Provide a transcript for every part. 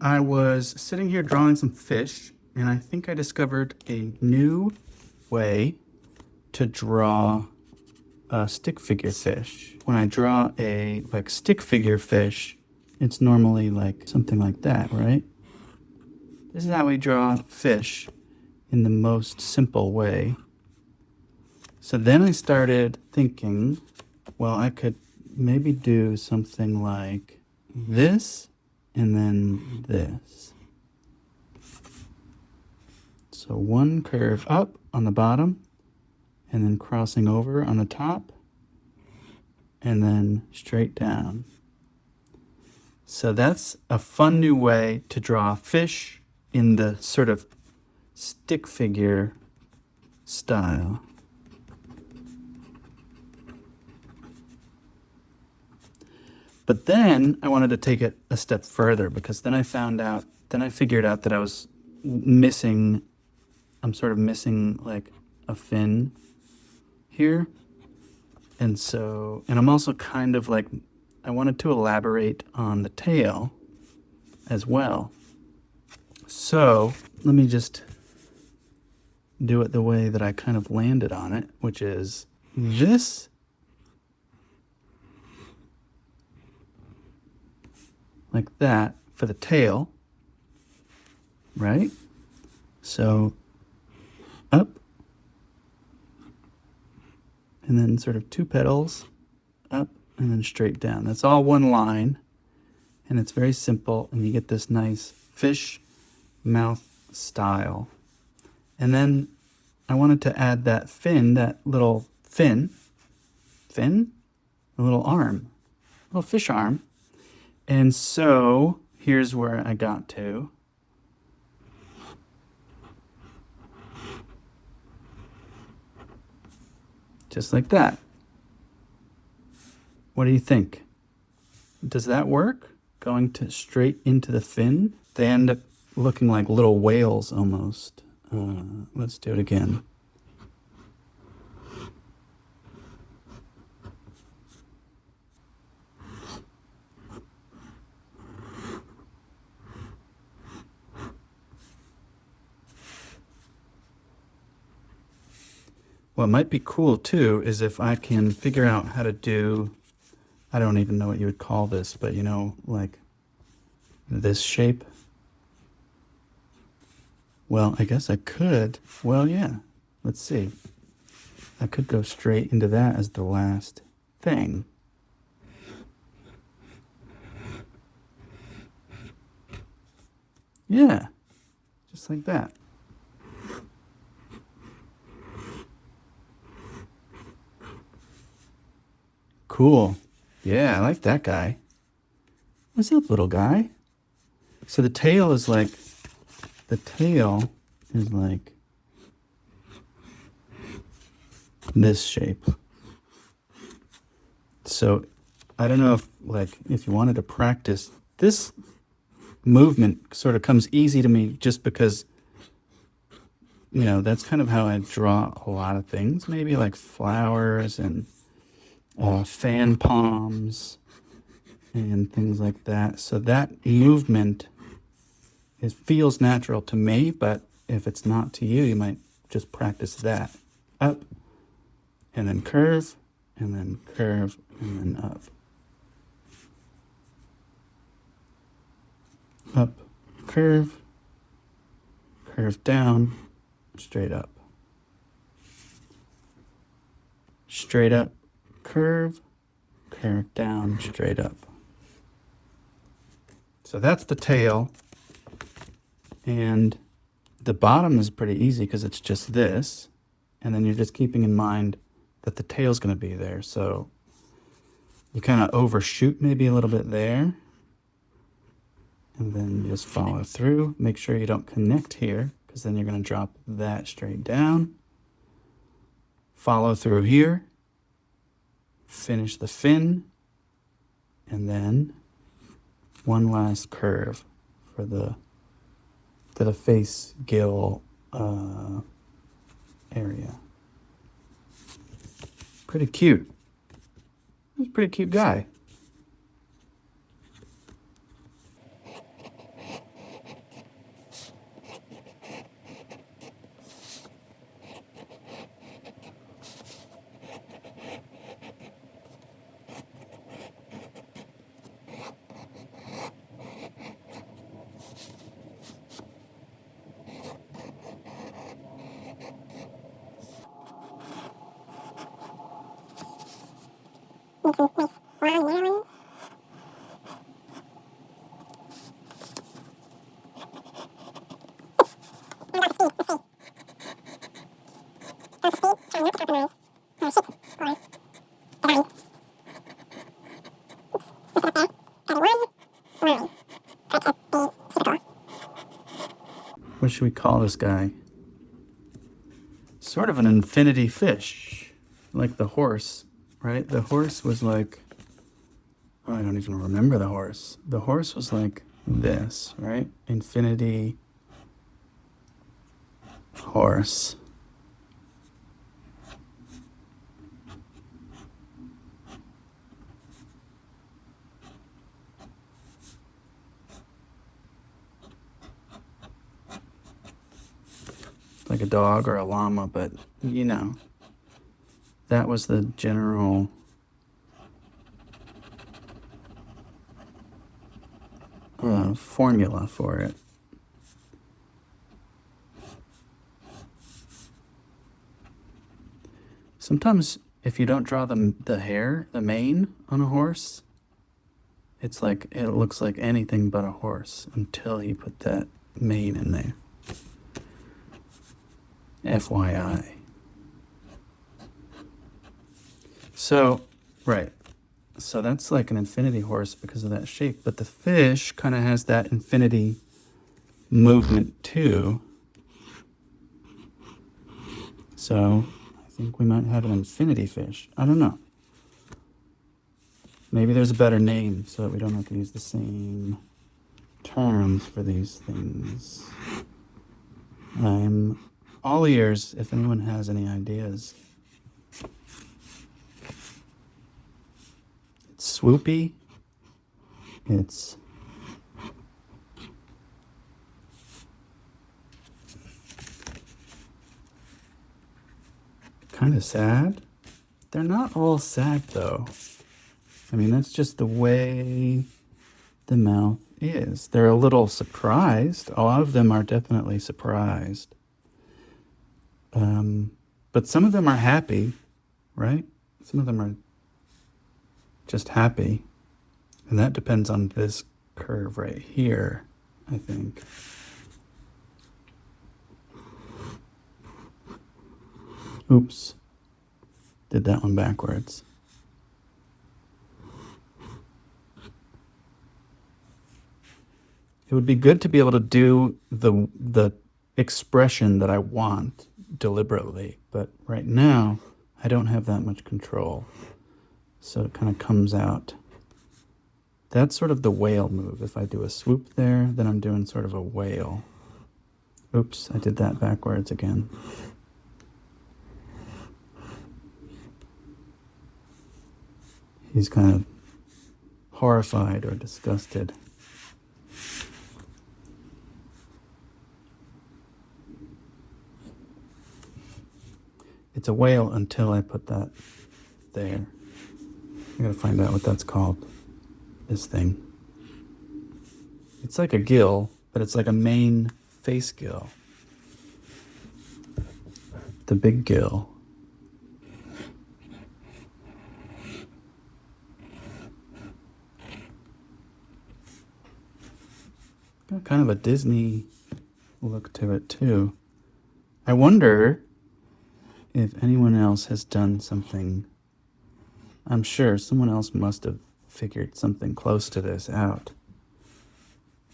I was sitting here drawing some fish, and I think I discovered a new way to draw a stick figure fish. When I draw a stick figure fish, it's normally like something like that, right? This is how we draw fish in the most simple way. So then I started thinking, well, I could maybe do something like this and then this. So one curve up on the bottom and then crossing over on the top and then straight down. So that's a fun new way to draw fish in the sort of stick figure style. But then I wanted to take it a step further because then I figured out that I'm sort of missing like a fin here. And I'm also kind of like, I wanted to elaborate on the tail as well. So let me just do it the way that I kind of landed on it, which is this. Like that for the tail, right? So up, and then sort of two petals, up, and then straight down. That's all one line, and it's very simple, and you get this nice fish mouth style. And then I wanted to add that fin, that little fin, a little arm, a little fish arm. And so here's where I got to. Just like that. What do you think? Does that work? Going to straight into the fin? They end up looking like little whales almost. Let's do it again. What might be cool too is if I can figure out how to do, I don't even know what you would call this, but you know, like this shape. Well, I guess I could. Well, yeah, let's see. I could go straight into that as the last thing. Yeah, just like that. Cool. Yeah, I like that guy. What's up, little guy? So the tail is like this shape. So I don't know if you wanted to practice this movement sort of comes easy to me just because that's kind of how I draw a lot of things, maybe like flowers and fan palms and things like that. So that movement feels natural to me, but if it's not to you, you might just practice that. Up, and then curve, and then curve, and then up. Up, curve, curve down, straight up. Straight up, curve, curve down, straight up. So that's the tail. And the bottom is pretty easy because it's just this. And then you're just keeping in mind that the tail's going to be there. So you kind of overshoot maybe a little bit there. And then just follow through. Make sure you don't connect here because then you're going to drop that straight down. Follow through here. Finish the fin. And then one last curve for the face gill area. Pretty cute. He's a pretty cute guy. What should we call this guy? Sort of an infinity fish, like the horse, right? The horse was like, oh, I don't even remember the horse. The horse was like this, right? Infinity horse. Like a dog or a llama, but you know, that was the general formula for it. Sometimes if you don't draw the hair, the mane on a horse, it's like, it looks like anything but a horse until you put that mane in there. FYI. So, right. So that's like an infinity horse because of that shape. But the fish kind of has that infinity movement too. So I think we might have an infinity fish. I don't know. Maybe there's a better name so that we don't have to use the same terms for these things. I'm all ears if anyone has any ideas. It's swoopy. It's kind of sad. They're not all sad though. I mean, that's just the way the mouth is. They're a little surprised. A lot of them are definitely surprised. But some of them are happy, right? Some of them are just happy. And that depends on this curve right here, I think. Oops. Did that one backwards. It would be good to be able to do the expression that I want deliberately, but right now I don't have that much control. So it kind of comes out. That's sort of the whale move. If I do a swoop there, then I'm doing sort of a whale. Oops, I did that backwards again. He's kind of horrified or disgusted. It's a whale until I put that there. I gotta find out what that's called. This thing. It's like a gill, but it's like a main face gill. The big gill. Got kind of a Disney look to it too. I wonder if anyone else has done something. I'm sure someone else must have figured something close to this out.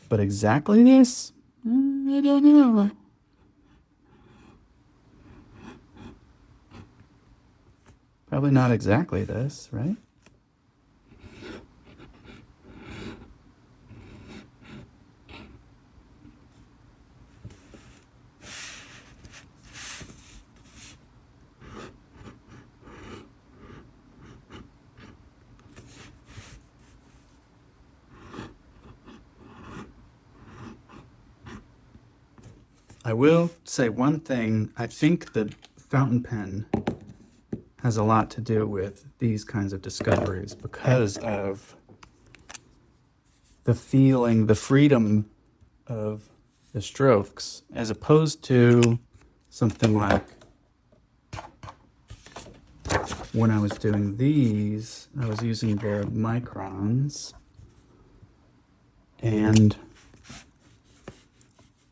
But exactly this? I don't know. Probably not exactly this, right? I will say one thing. I think the fountain pen has a lot to do with these kinds of discoveries because of the feeling, the freedom of the strokes, as opposed to something like when I was doing these, I was using their microns, and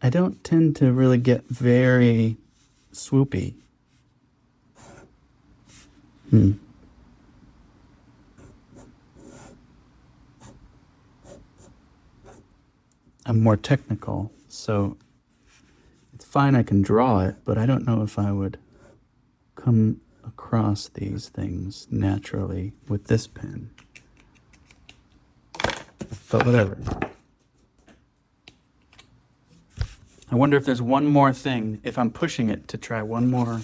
I don't tend to really get very swoopy. I'm more technical, so it's fine, I can draw it, but I don't know if I would come across these things naturally with this pen. But whatever. I wonder if there's one more thing, if I'm pushing it to try one more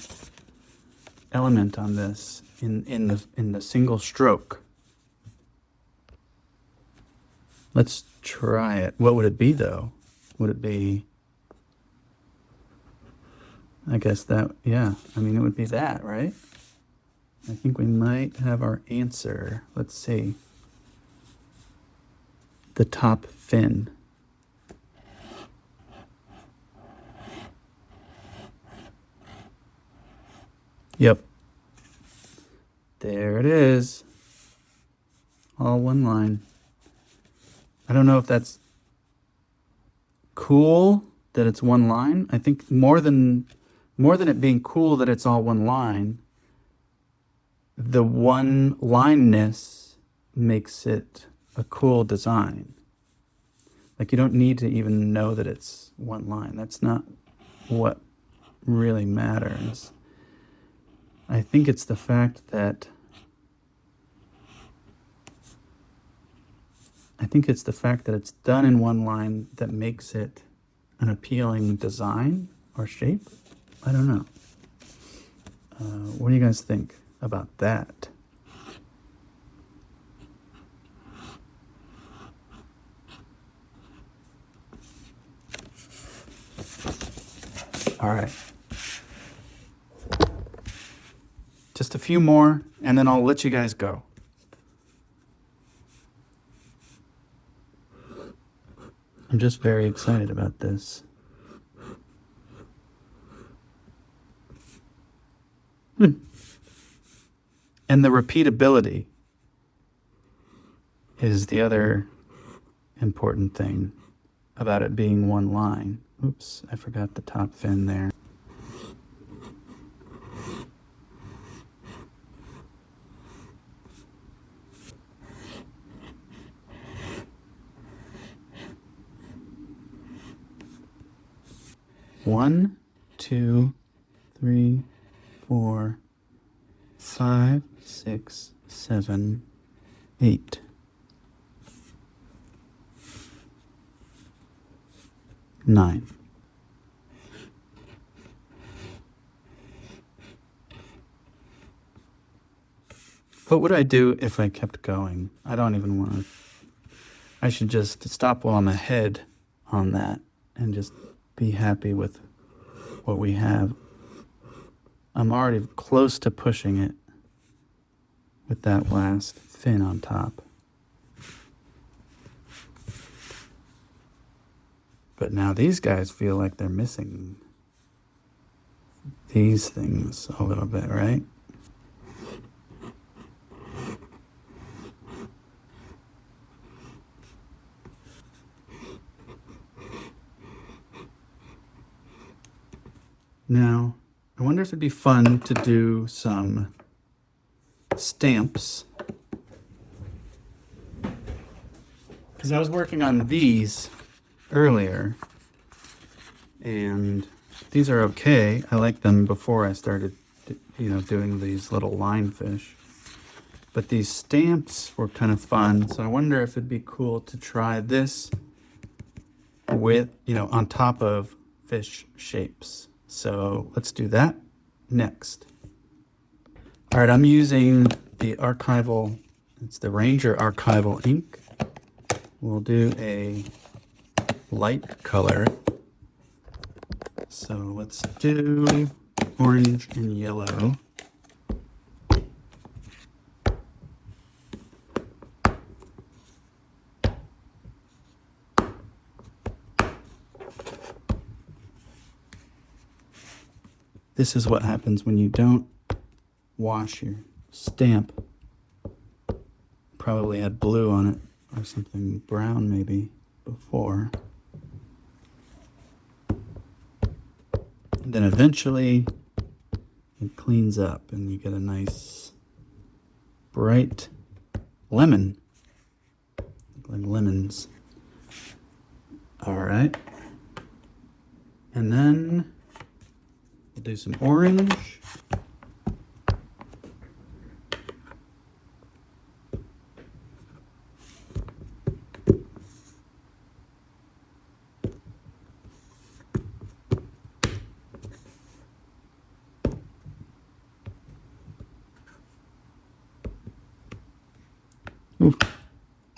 element on this in the single stroke. Let's try it. What would it be though? Would it be, I guess that, yeah, I mean, it would be that, right? I think we might have our answer. Let's see. The top fin. Yep. There it is. All one line. I don't know if that's cool that it's one line. I think more than it being cool that it's all one line, the one-lineness makes it a cool design. Like, you don't need to even know that it's one line. That's not what really matters. I think it's the fact that it's done in one line that makes it an appealing design or shape. I don't know. What do you guys think about that? All right. Just a few more, and then I'll let you guys go. I'm just very excited about this. And the repeatability is the other important thing about it being one line. Oops, I forgot the top fin there. One, 2, 3, 4, 5, 6, 7, 8. 9. What would I do if I kept going? I don't even want to. I should just stop while I'm ahead on that and just be happy with what we have. I'm already close to pushing it with that last fin on top. But now these guys feel like they're missing these things a little bit, right? Now, I wonder if it'd be fun to do some stamps. Because I was working on these earlier, and these are okay. I liked them before I started, doing these little line fish. But these stamps were kind of fun, so I wonder if it'd be cool to try this with, on top of fish shapes. So let's do that next. All right, I'm using the archival, it's the Ranger archival ink. We'll do a light color. So let's do orange and yellow. This is what happens when you don't wash your stamp probably had blue on it or something brown maybe before. And then eventually it cleans up and you get a nice bright lemon. Like lemons. All right. And then we'll do some orange. Ooh,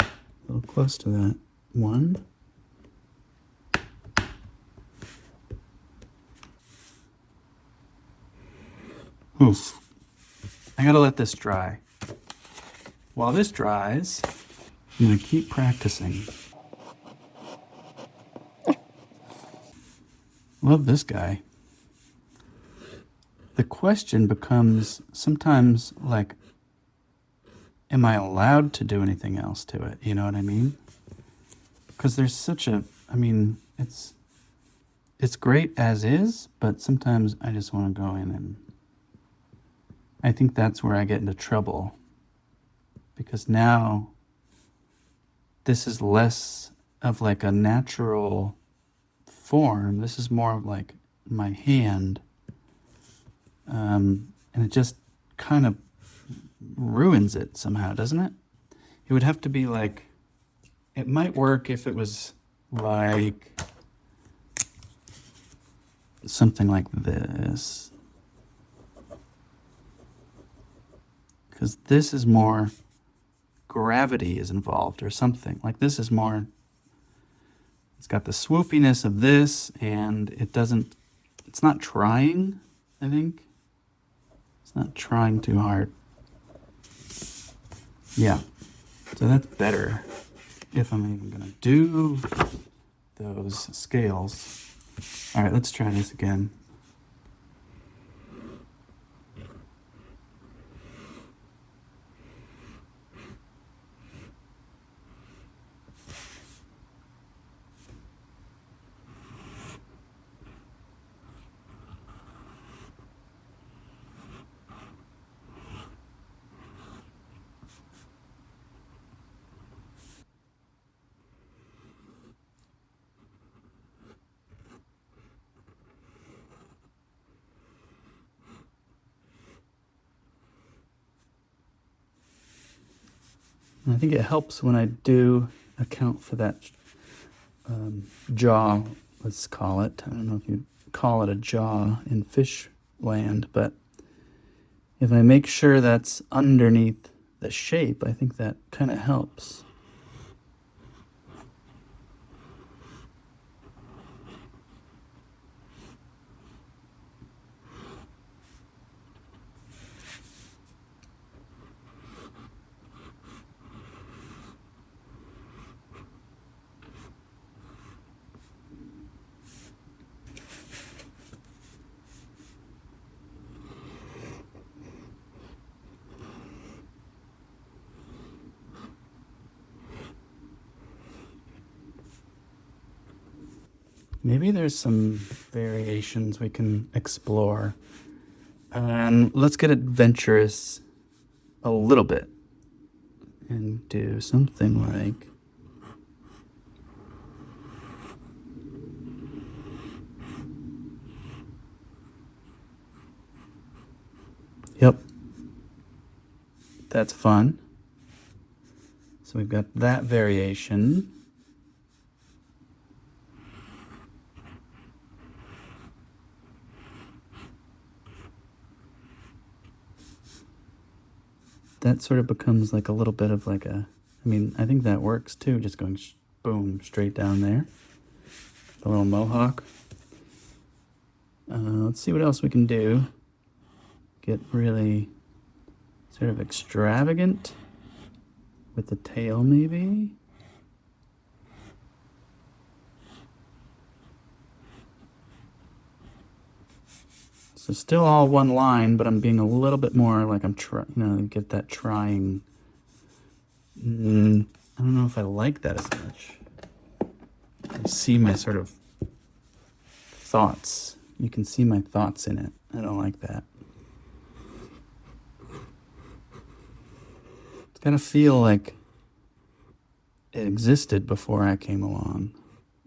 a little close to that. One. Oof. I gotta let this dry. While this dries, I'm gonna keep practicing. Love this guy. The question becomes sometimes like, am I allowed to do anything else to it? You know what I mean? Because there's such a, I mean, it's great as is, but sometimes I just want to go in and I think that's where I get into trouble. Because now this is less of like a natural form. This is more of like my hand. And it just kind of ruins it somehow, doesn't it? It would have to be like, it might work if it was like something like this. Because this is more gravity is involved or something. Like this is more, it's got the swoopiness of this and it doesn't, it's not trying, I think. It's not trying too hard. Yeah, so that's better if I'm even gonna do those scales. All right, let's try this again. And I think it helps when I do account for that jaw, let's call it. I don't know if you call it a jaw in fish land, but if I make sure that's underneath the shape, I think that kind of helps. Maybe there's some variations we can explore. And let's get adventurous a little bit and do something like, yep, that's fun. So we've got that variation. That sort of becomes like a little bit of like a, I mean, I think that works too, just going boom, straight down there. The little mohawk. Let's see what else we can do. Get really sort of extravagant with the tail maybe. So still all one line, but I'm being a little bit more like I'm trying, get that trying. I don't know if I like that as much. I see my sort of thoughts. You can see my thoughts in it. I don't like that. It's gotta feel like it existed before I came along.